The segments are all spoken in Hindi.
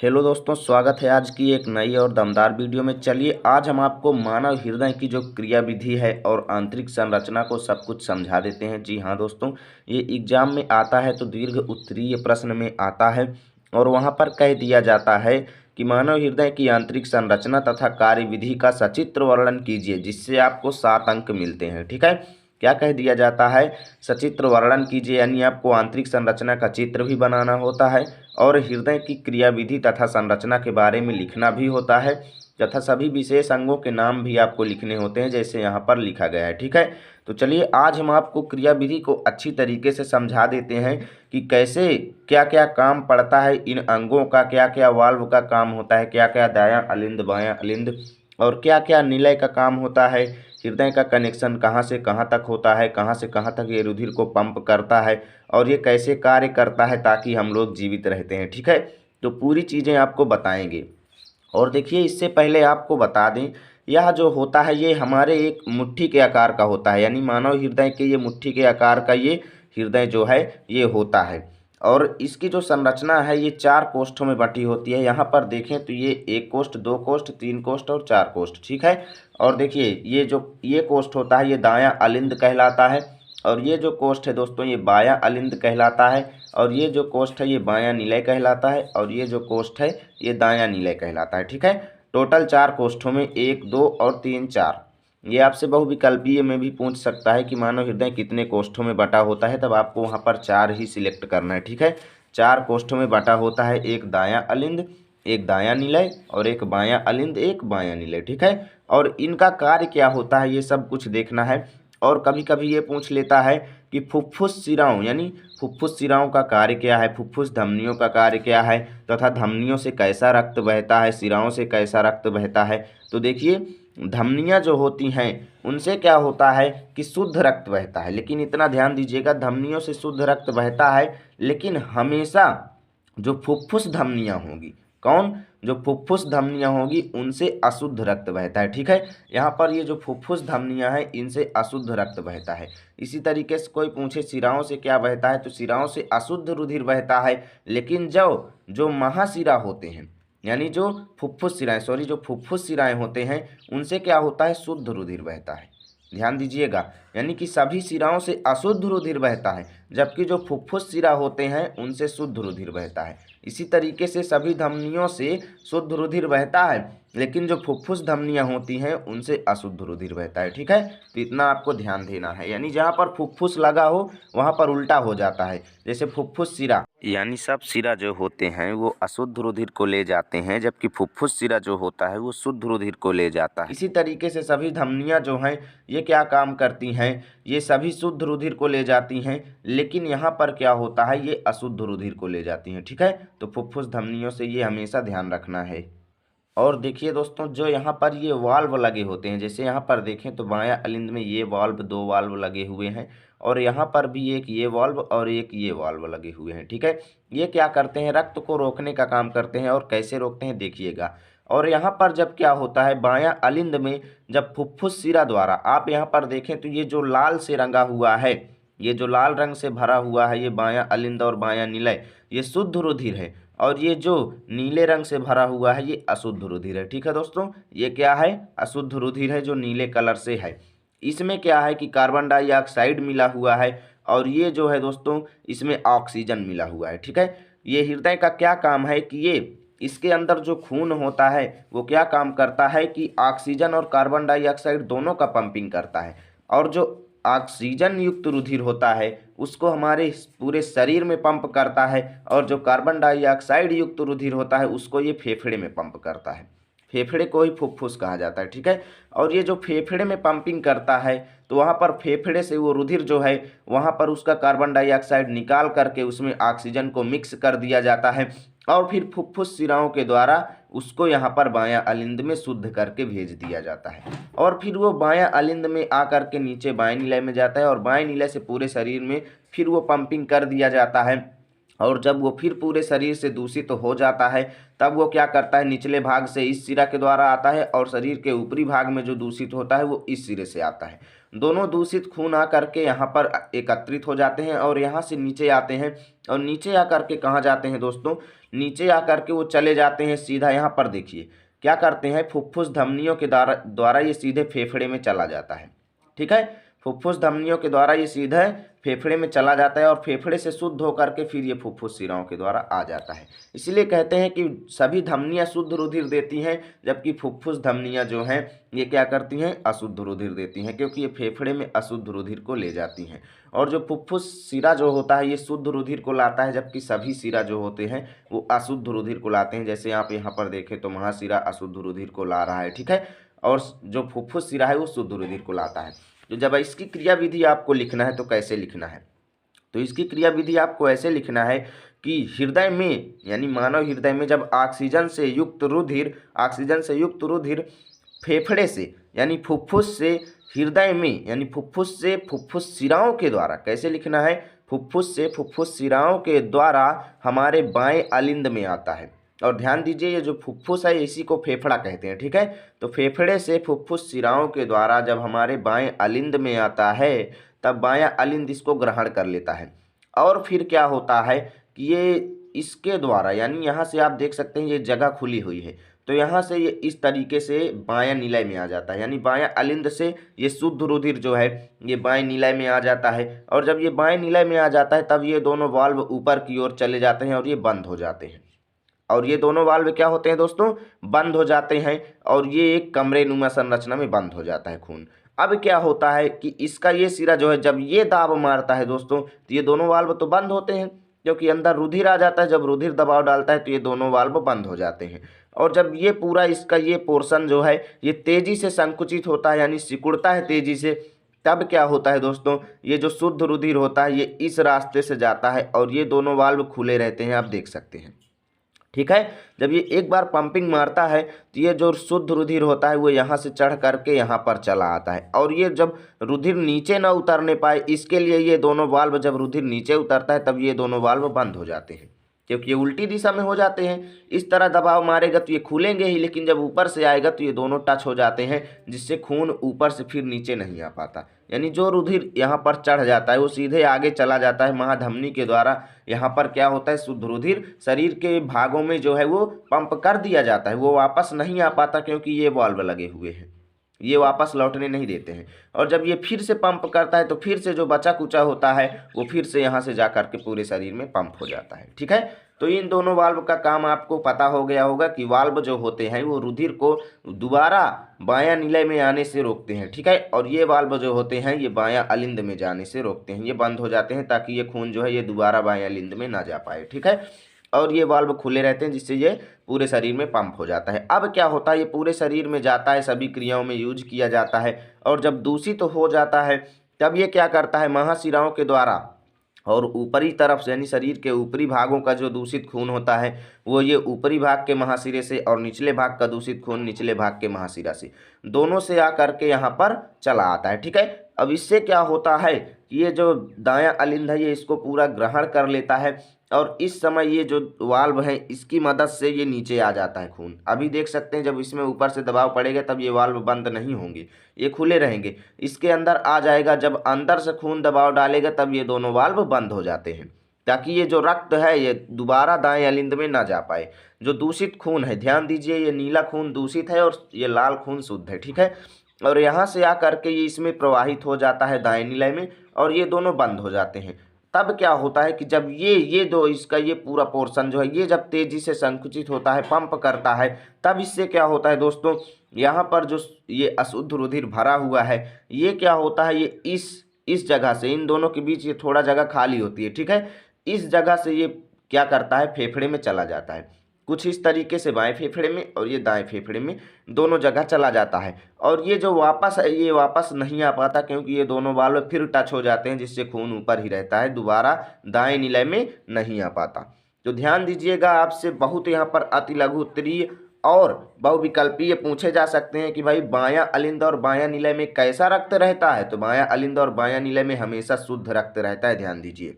हेलो दोस्तों, स्वागत है आज की एक नई और दमदार वीडियो में। चलिए आज हम आपको मानव हृदय की जो क्रिया विधि है और आंतरिक संरचना को सब कुछ समझा देते हैं। जी हाँ दोस्तों, ये एग्जाम में आता है तो दीर्घ उत्तरीय प्रश्न में आता है और वहाँ पर कह दिया जाता है कि मानव हृदय की आंतरिक संरचना तथा कार्य विधि का सचित्र वर्णन कीजिए, जिससे आपको 7 अंक मिलते हैं। ठीक है, क्या कह दिया जाता है? सचित्र वर्णन कीजिए, यानी आपको आंतरिक संरचना का चित्र भी बनाना होता है और हृदय की क्रियाविधि तथा संरचना के बारे में लिखना भी होता है तथा सभी विशेष अंगों के नाम भी आपको लिखने होते हैं, जैसे यहाँ पर लिखा गया है। ठीक है, तो चलिए आज हम आपको क्रियाविधि को अच्छी तरीके से समझा देते हैं कि कैसे क्या क्या काम पड़ता है इन अंगों का, क्या क्या वाल्व का काम होता है, क्या क्या दायां अलिंद बायां अलिंद और क्या क्या निलय का काम होता है। हृदय का कनेक्शन कहाँ से कहाँ तक होता है, कहाँ से कहाँ तक ये रुधिर को पंप करता है और ये कैसे कार्य करता है ताकि हम लोग जीवित रहते हैं। ठीक है, तो पूरी चीज़ें आपको बताएंगे। और देखिए, इससे पहले आपको बता दें, यह जो होता है ये हमारे एक मुट्ठी के आकार का होता है, यानी मानव हृदय के ये मुट्ठी के आकार का ये हृदय जो है ये होता है। और इसकी जो संरचना है ये 4 कोष्ठों में बटी होती है। यहाँ पर देखें तो ये 1 कोष्ठ, 2 कोष्ठ, 3 कोष्ठ और 4 कोष्ठ। ठीक है, और देखिए ये जो ये कोष्ठ होता है ये दायां अलिंद कहलाता है और ये जो कोष्ठ है दोस्तों ये बायां अलिंद कहलाता है और ये जो कोष्ठ है ये बायां निलय कहलाता है और ये जो कोष्ठ है ये दायां निलय कहलाता है। ठीक है, टोटल 4 कोष्ठों में 1, 2 और 3, 4। ये आपसे बहुविकल्पीय में भी पूछ सकता है कि मानव हृदय कितने कोष्ठों में बटा होता है, तब आपको वहाँ पर 4 ही सिलेक्ट करना है। ठीक है, 4 कोष्ठों में बटा होता है, एक दायां अलिंद, एक दायां निलय और एक बायां अलिंद, एक बायां निलय। ठीक है, और इनका कार्य क्या होता है ये सब कुछ देखना है। और कभी कभी ये पूछ लेता है कि फुफ्फुस शिराओं, यानी फुफ्फुस शिराओं का कार्य क्या है, फुफ्फुस धमनियों का कार्य क्या है तथा धमनियों से कैसा रक्त बहता है, शिराओं से कैसा रक्त बहता है। तो देखिए, धमनियां जो होती हैं उनसे क्या होता है कि शुद्ध रक्त बहता है, लेकिन इतना ध्यान दीजिएगा, धमनियों से शुद्ध रक्त बहता है, लेकिन हमेशा जो फुफ्फुस धमनियां होंगी, कौन, जो फुफ्फुस धमनियां होंगी उनसे अशुद्ध रक्त बहता है। ठीक है, यहाँ पर ये जो फुफ्फुस धमनियां हैं इनसे अशुद्ध रक्त बहता है। इसी तरीके से कोई पूछे शिराओं से क्या बहता है, तो शिराओं से अशुद्ध रुधिर बहता है, लेकिन जो जो महाशिरा होते हैं, यानी जो फुफ्फुस शिराएं, सॉरी, जो फुफ्फुस शिराएं होते हैं उनसे क्या होता है, शुद्ध रुधिर बहता है। ध्यान दीजिएगा, यानी कि सभी शिराओं से अशुद्ध रुधिर बहता है, जबकि जो फुफ्फुस शिरा होते हैं उनसे शुद्ध रुधिर बहता है। इसी तरीके से सभी धमनियों से शुद्ध रुधिर बहता है, लेकिन जो फुफ्फुस धमनियां होती हैं उनसे अशुद्ध रुधिर बहता है। ठीक है, तो इतना आपको ध्यान देना है, यानी जहाँ पर फुफ्फुस लगा हो वहाँ पर उल्टा हो जाता है। जैसे फुफ्फुस शिरा, यानी सब शिरा जो होते हैं वो अशुद्ध रुधिर को ले जाते हैं, जबकि फुफ्फुस शिरा जो होता है वो शुद्ध रुधिर को ले जाता है। इसी तरीके से सभी धमनियां जो हैं ये क्या काम करती हैं, ये सभी शुद्ध रुधिर को ले जाती हैं, लेकिन यहाँ पर क्या होता है, ये अशुद्ध रुधिर को ले जाती हैं। ठीक है, तो फुफ्फुस धमनियों से ये हमेशा ध्यान रखना है। और देखिए दोस्तों, जो यहाँ पर ये वाल्व लगे होते हैं, जैसे यहाँ पर देखें तो बायां अलिंद में ये वाल्व, 2 वाल्व लगे हुए हैं और यहाँ पर भी एक ये वाल्व और एक ये वाल्व लगे हुए हैं। ठीक है, ये क्या करते हैं, रक्त को रोकने का काम करते हैं। और कैसे रोकते हैं देखिएगा। और यहाँ पर जब क्या होता है, बायां अलिंद में जब फुफ्फुस शिरा द्वारा, आप यहाँ पर देखें तो ये जो लाल से रंगा हुआ है, ये जो लाल रंग से भरा हुआ है, ये बायां अलिंद और बायां निलय, ये शुद्ध रुधिर है और ये जो नीले रंग से भरा हुआ है ये अशुद्ध रुधिर है। ठीक है दोस्तों, ये क्या है, अशुद्ध रुधिर है जो नीले कलर से है। इसमें क्या है कि कार्बन डाइऑक्साइड मिला हुआ है और ये जो है दोस्तों इसमें ऑक्सीजन मिला हुआ है। ठीक है, ये हृदय का क्या काम है कि ये इसके अंदर जो खून होता है वो क्या काम करता है कि ऑक्सीजन और कार्बन डाइऑक्साइड दोनों का पंपिंग करता है। और जो ऑक्सीजन युक्त रुधिर होता है उसको हमारे पूरे शरीर में पंप करता है और जो कार्बन डाइऑक्साइड युक्त रुधिर होता है उसको ये फेफड़े में पंप करता है। फेफड़े को ही फुफ्फुस कहा जाता है। ठीक है, और ये जो फेफड़े में पंपिंग करता है तो वहाँ पर फेफड़े से वो रुधिर जो है वहाँ पर उसका कार्बन डाइऑक्साइड निकाल करके उसमें ऑक्सीजन को मिक्स कर दिया जाता है और फिर फुफ्फुस शिराओं के द्वारा उसको यहाँ पर बायां अलिंद में शुद्ध करके भेज दिया जाता है और फिर वो बायां अलिंद में आकर के नीचे बाएं निलय में जाता है और बाएं निलय से पूरे शरीर में फिर वो पंपिंग कर दिया जाता है। और जब वो फिर पूरे शरीर से दूषित हो जाता है तब वो क्या करता है, निचले भाग से इस शिरा के द्वारा आता है और शरीर के ऊपरी भाग में जो दूषित होता है वो इस सिरे से आता है। दोनों दूषित खून आकर के यहाँ पर एकत्रित हो जाते हैं और यहाँ से नीचे आते हैं, और नीचे आकर के कहाँ जाते हैं दोस्तों, नीचे आकर के वो चले जाते हैं सीधा यहाँ पर देखिए क्या करते हैं, फुफ्फुस धमनियों के द्वारा ये सीधे फेफड़े में चला जाता है। ठीक है, फुफ्फुस धमनियों के द्वारा ये सीधे फेफड़े में चला जाता है और फेफड़े से शुद्ध होकर के फिर ये फुफ्फुस शिराओं के द्वारा आ जाता है। इसीलिए कहते हैं कि सभी धमनियाँ शुद्ध रुधिर देती हैं, जबकि फुफ्फुस धमनियाँ जो हैं ये क्या करती हैं, अशुद्ध रुधिर देती हैं, क्योंकि ये फेफड़े में अशुद्ध रुधिर को ले जाती हैं। और जो फुफ्फुस शिरा जो होता है ये शुद्ध रुधिर को लाता है, जबकि सभी शिरा जो होते हैं वो अशुद्ध रुधिर को लाते हैं। जैसे आप यहाँ पर देखें तो महाशिरा अशुद्ध रुधिर को ला रहा है, ठीक है, और जो फुफ्फुस शिरा है वो शुद्ध रुधिर को लाता है। तो जब इसकी क्रिया विधि आपको लिखना है तो कैसे लिखना है, तो इसकी क्रिया विधि आपको ऐसे लिखना है कि हृदय में यानी मानव हृदय में जब ऑक्सीजन से युक्त रुधिर फेफड़े से यानी फुफ्फुस से हृदय में यानी फुफ्फुस से फुफ्फुस शिराओं के द्वारा, कैसे लिखना है, फुफ्फुस से फुफ्फुस शिराओं के द्वारा हमारे बाएं अलिंद में आता है। और ध्यान दीजिए ये जो फुफ्फुस है इसी को फेफड़ा कहते हैं, ठीक है। तो फेफड़े से फुफ्फुस शिराओं के द्वारा जब हमारे बाएं अलिंद में आता है तब बायां अलिंद इसको ग्रहण कर लेता है, और फिर क्या होता है कि ये इसके द्वारा यानी यहाँ से आप देख सकते हैं ये जगह खुली हुई है, तो यहाँ से ये इस तरीके से बायां निलय में आ जाता है, यानी बायां अलिंद से ये शुद्ध रुधिर जो है ये बाएं निलय में आ जाता है। और जब ये बाएं निलय में आ जाता है तब ये दोनों वाल्व ऊपर की ओर चले जाते हैं और ये बंद हो जाते हैं। और ये दोनों वाल्व क्या होते हैं दोस्तों, बंद हो जाते हैं, और ये एक कमरे नुमा संरचना में बंद हो जाता है खून। अब क्या होता है कि इसका ये सिरा जो है जब ये दाब मारता है दोस्तों तो ये दोनों वाल्व तो बंद होते हैं, क्योंकि अंदर रुधिर आ जाता है। जब रुधिर दबाव डालता है तो ये दोनों वाल्व बंद हो जाते हैं। और जब ये पूरा इसका ये पोर्शन जो है ये तेजी से संकुचित होता है यानी सिकुड़ता है तेजी से, तब क्या होता है दोस्तों, ये जो शुद्ध रुधिर होता है ये इस रास्ते से जाता है और ये दोनों वाल्व खुले रहते हैं, आप देख सकते हैं, ठीक है। जब ये एक बार पंपिंग मारता है तो ये जो शुद्ध रुधिर होता है वो यहाँ से चढ़ करके यहाँ पर चला आता है, और ये जब रुधिर नीचे ना उतरने पाए इसके लिए ये दोनों वाल्व, जब रुधिर नीचे उतरता है तब ये दोनों वाल्व बंद हो जाते हैं, क्योंकि ये उल्टी दिशा में हो जाते हैं। इस तरह दबाव मारेगा तो ये खुलेंगे ही, लेकिन जब ऊपर से आएगा तो ये दोनों टच हो जाते हैं, जिससे खून ऊपर से फिर नीचे नहीं आ पाता। यानी जो रुधिर यहाँ पर चढ़ जाता है वो सीधे आगे चला जाता है महाधमनी के द्वारा। यहाँ पर क्या होता है, शुद्ध रुधिर शरीर के भागों में जो है वो पंप कर दिया जाता है, वो वापस नहीं आ पाता, क्योंकि ये वाल्व लगे हुए हैं, ये वापस लौटने नहीं देते हैं। और जब ये फिर से पंप करता है तो फिर से जो बचा कुचा होता है वो फिर से यहाँ से जा करके पूरे शरीर में पंप हो जाता है, ठीक है। तो इन दोनों वाल्व का काम आपको पता हो गया होगा कि वाल्व जो होते हैं वो रुधिर को दोबारा बायां निलय में आने से रोकते हैं, ठीक है। और ये वाल्व जो होते हैं ये बायां अलिंद में जाने से रोकते हैं, ये बंद हो जाते हैं ताकि ये खून जो है ये दोबारा बायां अलिंद में ना जा पाए, ठीक है। और ये वाल्व खुले रहते हैं जिससे ये पूरे शरीर में पंप हो जाता है। अब क्या होता है, ये पूरे शरीर में जाता है, सभी क्रियाओं में यूज किया जाता है। और जब दूषित हो जाता है तब ये क्या करता है, महाशिराओं के द्वारा और ऊपरी तरफ से यानी शरीर के ऊपरी भागों का जो दूषित खून होता है वो ये ऊपरी भाग के महाशिरे से, और निचले भाग का दूषित खून निचले भाग के महाशिरा से, दोनों से आकर के यहाँ पर चला आता है, ठीक है। अब इससे क्या होता है कि ये जो दायां अलिंद है ये इसको पूरा ग्रहण कर लेता है, और इस समय ये जो वाल्व है इसकी मदद से ये नीचे आ जाता है खून। अभी देख सकते हैं जब इसमें ऊपर से दबाव पड़ेगा तब ये वाल्व बंद नहीं होंगे, ये खुले रहेंगे, इसके अंदर आ जाएगा। जब अंदर से खून दबाव डालेगा तब ये दोनों वाल्व बंद हो जाते हैं, ताकि ये जो रक्त है ये दोबारा दाएं अलिंद में ना जा पाए। जो दूषित खून है, ध्यान दीजिए, ये नीला खून दूषित है और ये लाल खून शुद्ध है, ठीक है। और यहाँ से आकर के ये इसमें प्रवाहित हो जाता है दाएं निलय में, और ये दोनों बंद हो जाते हैं। तब क्या होता है कि जब ये दो इसका ये पूरा पोर्शन जो है ये जब तेजी से संकुचित होता है, पंप करता है, तब इससे क्या होता है दोस्तों, यहाँ पर जो ये अशुद्ध रुधिर भरा हुआ है ये क्या होता है, ये इस जगह से, इन दोनों के बीच ये थोड़ा जगह खाली होती है, ठीक है। इस जगह से ये क्या करता है, फेफड़े में चला जाता है, कुछ इस तरीके से बाएं फेफड़े में और ये दाएं फेफड़े में, दोनों जगह चला जाता है। और ये जो वापस है ये वापस नहीं आ पाता, क्योंकि ये दोनों वाल्व फिर टच हो जाते हैं, जिससे खून ऊपर ही रहता है, दोबारा दाएं निलय में नहीं आ पाता। तो ध्यान दीजिएगा, आपसे बहुत यहाँ पर अति लघु उत्तरीय और बहुविकल्पीय पूछे जा सकते हैं कि भाई बायां अलिंद और बायां निलय में कैसा रक्त रहता है। तो बायां अलिंद और बायां निलय में हमेशा शुद्ध रक्त रहता है, ध्यान दीजिए।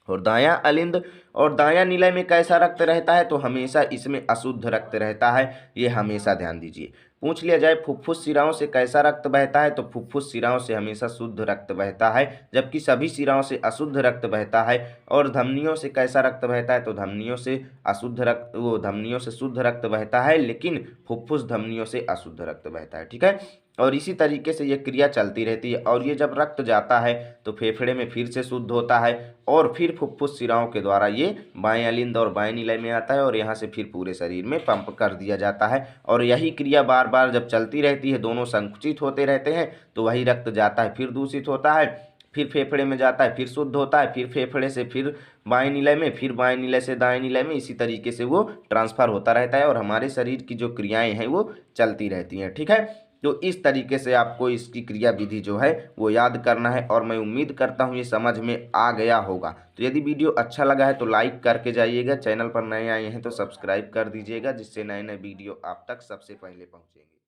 और दायां अलिंद और दायां निलय में कैसा रक्त रहता है, तो हमेशा इसमें अशुद्ध रक्त रहता है, ये हमेशा ध्यान दीजिए। पूछ लिया जाए फुफ्फुस शिराओं से कैसा रक्त बहता है, तो फुफ्फुस शिराओं से हमेशा शुद्ध रक्त बहता है, जबकि सभी शिराओं से अशुद्ध रक्त बहता है। और धमनियों से कैसा रक्त बहता है, तो धमनियों से अशुद्ध रक्त, वो धमनियों से शुद्ध रक्त बहता है, लेकिन फुफ्फुस धमनियों से अशुद्ध रक्त बहता है। ठीक है, और इसी तरीके से ये क्रिया चलती रहती है। और ये जब रक्त जाता है तो फेफड़े में फिर से शुद्ध होता है और फिर फुफ्फुस शिराओं के द्वारा ये बाएं अलिंद और बाएं निलय में आता है और यहाँ से फिर पूरे शरीर में पंप कर दिया जाता है। और यही क्रिया बार बार जब चलती रहती है, दोनों संकुचित होते रहते हैं, तो वही रक्त जाता है फिर दूषित होता है, फिर फेफड़े में जाता है, फिर शुद्ध होता है, फिर फेफड़े से फिर बाएं निलय में, फिर बाएं निलय से दाएं निलय में, इसी तरीके से वो ट्रांसफर होता रहता है और हमारे शरीर की जो क्रियाएं हैं वो चलती रहती हैं। ठीक है, तो इस तरीके से आपको इसकी क्रिया विधि जो है वो याद करना है और मैं उम्मीद करता हूँ ये समझ में आ गया होगा। तो यदि वीडियो अच्छा लगा है तो लाइक करके जाइएगा, चैनल पर नए आए हैं तो सब्सक्राइब कर दीजिएगा, जिससे नए नए वीडियो आप तक सबसे पहले पहुँचेंगे।